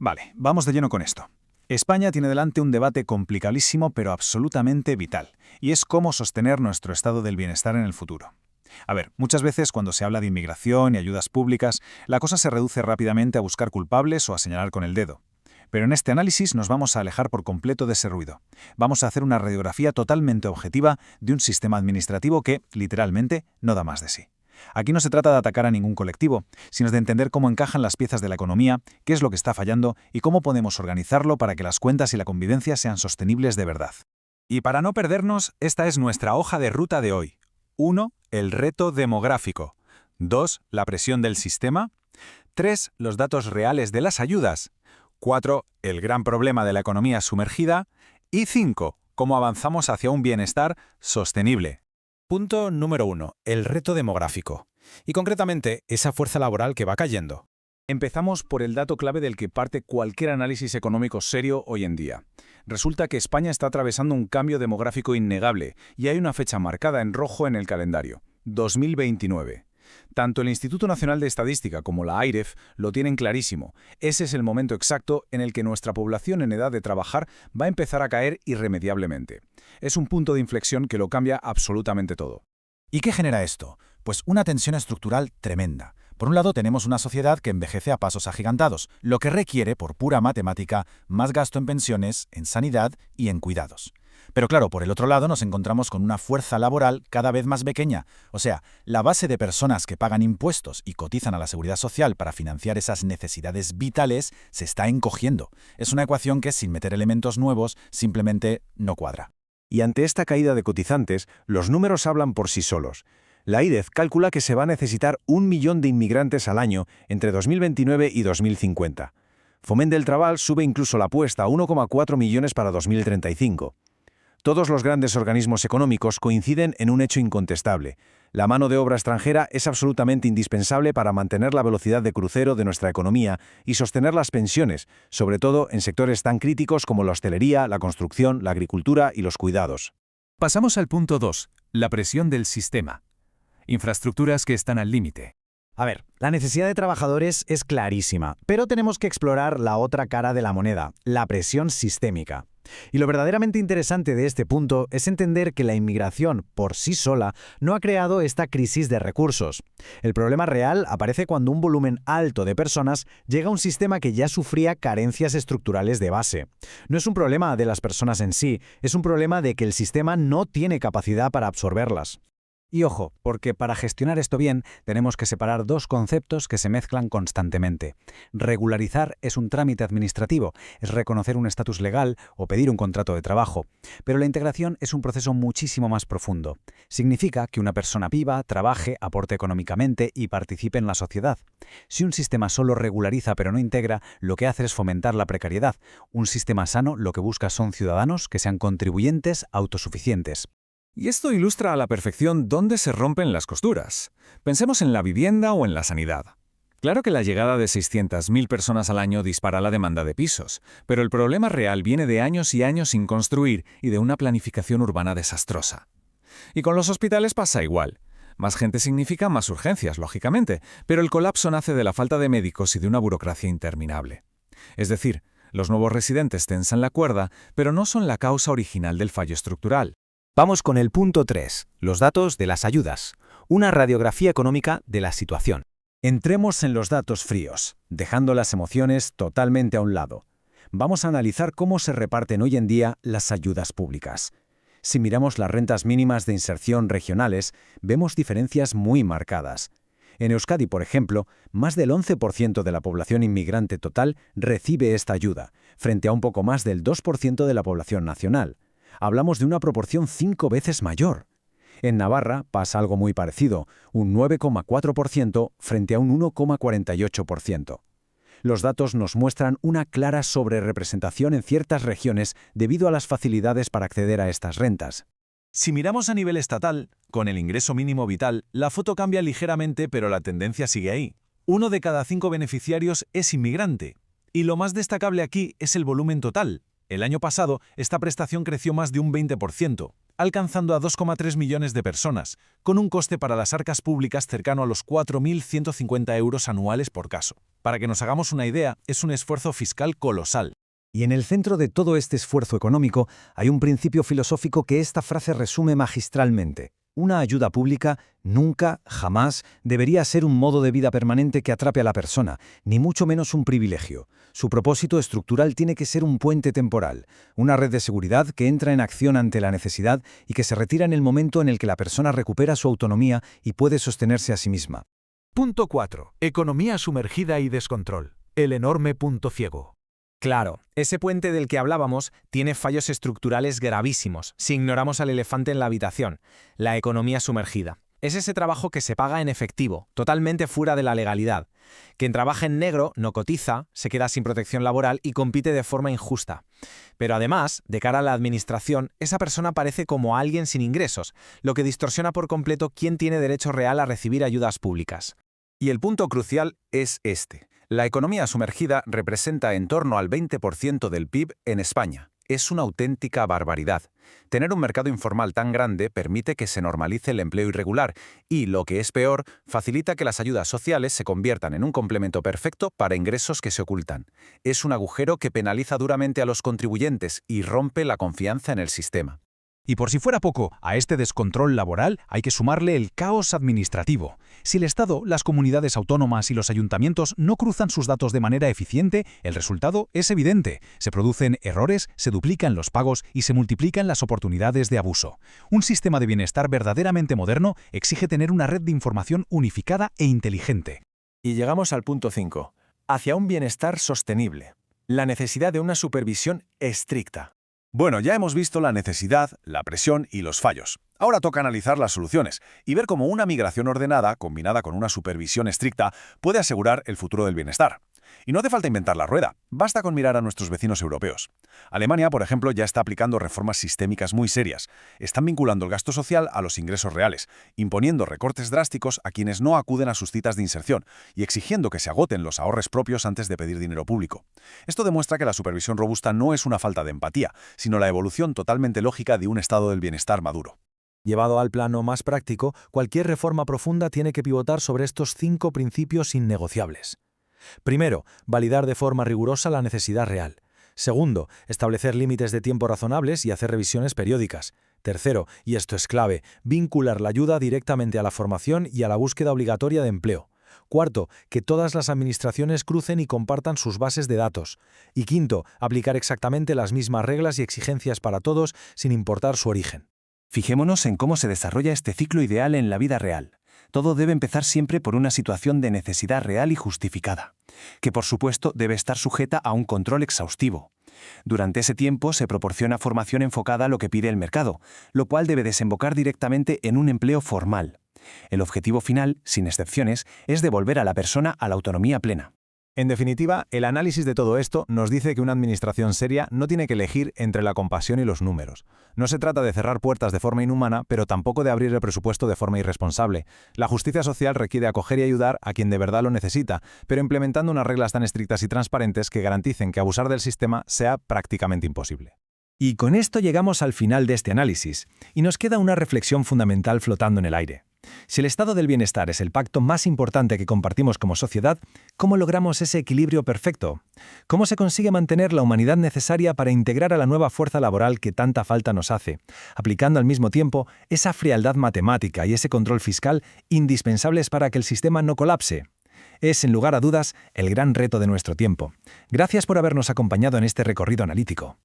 Vale, vamos de lleno con esto. España tiene delante un debate complicadísimo pero absolutamente vital, y es cómo sostener nuestro estado del bienestar en el futuro. A ver, muchas veces cuando se habla de inmigración y ayudas públicas, la cosa se reduce rápidamente a buscar culpables o a señalar con el dedo. Pero en este análisis nos vamos a alejar por completo de ese ruido. Vamos a hacer una radiografía totalmente objetiva de un sistema administrativo que, literalmente, no da más de sí. Aquí no se trata de atacar a ningún colectivo, sino de entender cómo encajan las piezas de la economía, qué es lo que está fallando y cómo podemos organizarlo para que las cuentas y la convivencia sean sostenibles de verdad. Y para no perdernos, esta es nuestra hoja de ruta de hoy. 1. El reto demográfico. 2. La presión del sistema. 3. Los datos reales de las ayudas. 4. El gran problema de la economía sumergida. Y 5. Cómo avanzamos hacia un bienestar sostenible. Punto número 1. El reto demográfico. Y concretamente, esa fuerza laboral que va cayendo. Empezamos por el dato clave del que parte cualquier análisis económico serio hoy en día. Resulta que España está atravesando un cambio demográfico innegable y hay una fecha marcada en rojo en el calendario: 2029. Tanto el Instituto Nacional de Estadística como la AIREF lo tienen clarísimo. Ese es el momento exacto en el que nuestra población en edad de trabajar va a empezar a caer irremediablemente. Es un punto de inflexión que lo cambia absolutamente todo. ¿Y qué genera esto? Pues una tensión estructural tremenda. Por un lado, tenemos una sociedad que envejece a pasos agigantados, lo que requiere, por pura matemática, más gasto en pensiones, en sanidad y en cuidados. Pero claro, por el otro lado nos encontramos con una fuerza laboral cada vez más pequeña. O sea, la base de personas que pagan impuestos y cotizan a la seguridad social para financiar esas necesidades vitales se está encogiendo. Es una ecuación que, sin meter elementos nuevos, simplemente no cuadra. Y ante esta caída de cotizantes, los números hablan por sí solos. La AIREF calcula que se va a necesitar 1 millón de inmigrantes al año entre 2029 y 2050. Foment del Treball sube incluso la apuesta a 1,4 millones para 2035. Todos los grandes organismos económicos coinciden en un hecho incontestable. La mano de obra extranjera es absolutamente indispensable para mantener la velocidad de crucero de nuestra economía y sostener las pensiones, sobre todo en sectores tan críticos como la hostelería, la construcción, la agricultura y los cuidados. Pasamos al punto 2, la presión del sistema. Infraestructuras que están al límite. A ver, la necesidad de trabajadores es clarísima, pero tenemos que explorar la otra cara de la moneda, la presión sistémica. Y lo verdaderamente interesante de este punto es entender que la inmigración, por sí sola, no ha creado esta crisis de recursos. El problema real aparece cuando un volumen alto de personas llega a un sistema que ya sufría carencias estructurales de base. No es un problema de las personas en sí, es un problema de que el sistema no tiene capacidad para absorberlas. Y ojo, porque para gestionar esto bien tenemos que separar dos conceptos que se mezclan constantemente. Regularizar es un trámite administrativo, es reconocer un estatus legal o pedir un contrato de trabajo. Pero la integración es un proceso muchísimo más profundo. Significa que una persona viva, trabaje, aporte económicamente y participe en la sociedad. Si un sistema solo regulariza pero no integra, lo que hace es fomentar la precariedad. Un sistema sano lo que busca son ciudadanos que sean contribuyentes autosuficientes. Y esto ilustra a la perfección dónde se rompen las costuras. Pensemos en la vivienda o en la sanidad. Claro que la llegada de 600.000 personas al año dispara la demanda de pisos, pero el problema real viene de años y años sin construir y de una planificación urbana desastrosa. Y con los hospitales pasa igual. Más gente significa más urgencias, lógicamente, pero el colapso nace de la falta de médicos y de una burocracia interminable. Es decir, los nuevos residentes tensan la cuerda, pero no son la causa original del fallo estructural. Vamos con el punto 3, los datos de las ayudas, una radiografía económica de la situación. Entremos en los datos fríos, dejando las emociones totalmente a un lado. Vamos a analizar cómo se reparten hoy en día las ayudas públicas. Si miramos las rentas mínimas de inserción regionales, vemos diferencias muy marcadas. En Euskadi, por ejemplo, más del 11% de la población inmigrante total recibe esta ayuda, frente a un poco más del 2% de la población nacional. Hablamos de una proporción 5 veces mayor. En Navarra pasa algo muy parecido, un 9,4% frente a un 1,48%. Los datos nos muestran una clara sobrerepresentación en ciertas regiones debido a las facilidades para acceder a estas rentas. Si miramos a nivel estatal, con el ingreso mínimo vital, la foto cambia ligeramente, pero la tendencia sigue ahí. 1 de cada 5 beneficiarios es inmigrante. Y lo más destacable aquí es el volumen total. El año pasado, esta prestación creció más de un 20%. alcanzando a 2,3 millones de personas, con un coste para las arcas públicas cercano a los 4.150 euros anuales por caso. Para que nos hagamos una idea, es un esfuerzo fiscal colosal. Y en el centro de todo este esfuerzo económico hay un principio filosófico que esta frase resume magistralmente. Una ayuda pública nunca, jamás, debería ser un modo de vida permanente que atrape a la persona, ni mucho menos un privilegio. Su propósito estructural tiene que ser un puente temporal, una red de seguridad que entra en acción ante la necesidad y que se retira en el momento en el que la persona recupera su autonomía y puede sostenerse a sí misma. Punto 4. Economía sumergida y descontrol. El enorme punto ciego. Claro, ese puente del que hablábamos tiene fallos estructurales gravísimos si ignoramos al elefante en la habitación, la economía sumergida. Es ese trabajo que se paga en efectivo, totalmente fuera de la legalidad. Quien trabaja en negro no cotiza, se queda sin protección laboral y compite de forma injusta. Pero además, de cara a la administración, esa persona aparece como alguien sin ingresos, lo que distorsiona por completo quién tiene derecho real a recibir ayudas públicas. Y el punto crucial es este. La economía sumergida representa en torno al 20% del PIB en España. Es una auténtica barbaridad. Tener un mercado informal tan grande permite que se normalice el empleo irregular y, lo que es peor, facilita que las ayudas sociales se conviertan en un complemento perfecto para ingresos que se ocultan. Es un agujero que penaliza duramente a los contribuyentes y rompe la confianza en el sistema. Y por si fuera poco, a este descontrol laboral hay que sumarle el caos administrativo. Si el Estado, las comunidades autónomas y los ayuntamientos no cruzan sus datos de manera eficiente, el resultado es evidente. Se producen errores, se duplican los pagos y se multiplican las oportunidades de abuso. Un sistema de bienestar verdaderamente moderno exige tener una red de información unificada e inteligente. Y llegamos al punto 5. Hacia un bienestar sostenible. La necesidad de una supervisión estricta. Bueno, ya hemos visto la necesidad, la presión y los fallos. Ahora toca analizar las soluciones y ver cómo una migración ordenada, combinada con una supervisión estricta, puede asegurar el futuro del bienestar. Y no hace falta inventar la rueda, basta con mirar a nuestros vecinos europeos. Alemania, por ejemplo, ya está aplicando reformas sistémicas muy serias. Están vinculando el gasto social a los ingresos reales, imponiendo recortes drásticos a quienes no acuden a sus citas de inserción y exigiendo que se agoten los ahorros propios antes de pedir dinero público. Esto demuestra que la supervisión robusta no es una falta de empatía, sino la evolución totalmente lógica de un estado del bienestar maduro. Llevado al plano más práctico, cualquier reforma profunda tiene que pivotar sobre estos 5 principios innegociables. Primero, validar de forma rigurosa la necesidad real. Segundo, establecer límites de tiempo razonables y hacer revisiones periódicas. Tercero, y esto es clave, vincular la ayuda directamente a la formación y a la búsqueda obligatoria de empleo. Cuarto, que todas las administraciones crucen y compartan sus bases de datos. Y quinto, aplicar exactamente las mismas reglas y exigencias para todos sin importar su origen. Fijémonos en cómo se desarrolla este ciclo ideal en la vida real. Todo debe empezar siempre por una situación de necesidad real y justificada, que por supuesto debe estar sujeta a un control exhaustivo. Durante ese tiempo se proporciona formación enfocada a lo que pide el mercado, lo cual debe desembocar directamente en un empleo formal. El objetivo final, sin excepciones, es devolver a la persona a la autonomía plena. En definitiva, el análisis de todo esto nos dice que una administración seria no tiene que elegir entre la compasión y los números. No se trata de cerrar puertas de forma inhumana, pero tampoco de abrir el presupuesto de forma irresponsable. La justicia social requiere acoger y ayudar a quien de verdad lo necesita, pero implementando unas reglas tan estrictas y transparentes que garanticen que abusar del sistema sea prácticamente imposible. Y con esto llegamos al final de este análisis, y nos queda una reflexión fundamental flotando en el aire. Si el estado del bienestar es el pacto más importante que compartimos como sociedad, ¿cómo logramos ese equilibrio perfecto? ¿Cómo se consigue mantener la humanidad necesaria para integrar a la nueva fuerza laboral que tanta falta nos hace, aplicando al mismo tiempo esa frialdad matemática y ese control fiscal indispensables para que el sistema no colapse? Es, sin lugar a dudas, el gran reto de nuestro tiempo. Gracias por habernos acompañado en este recorrido analítico.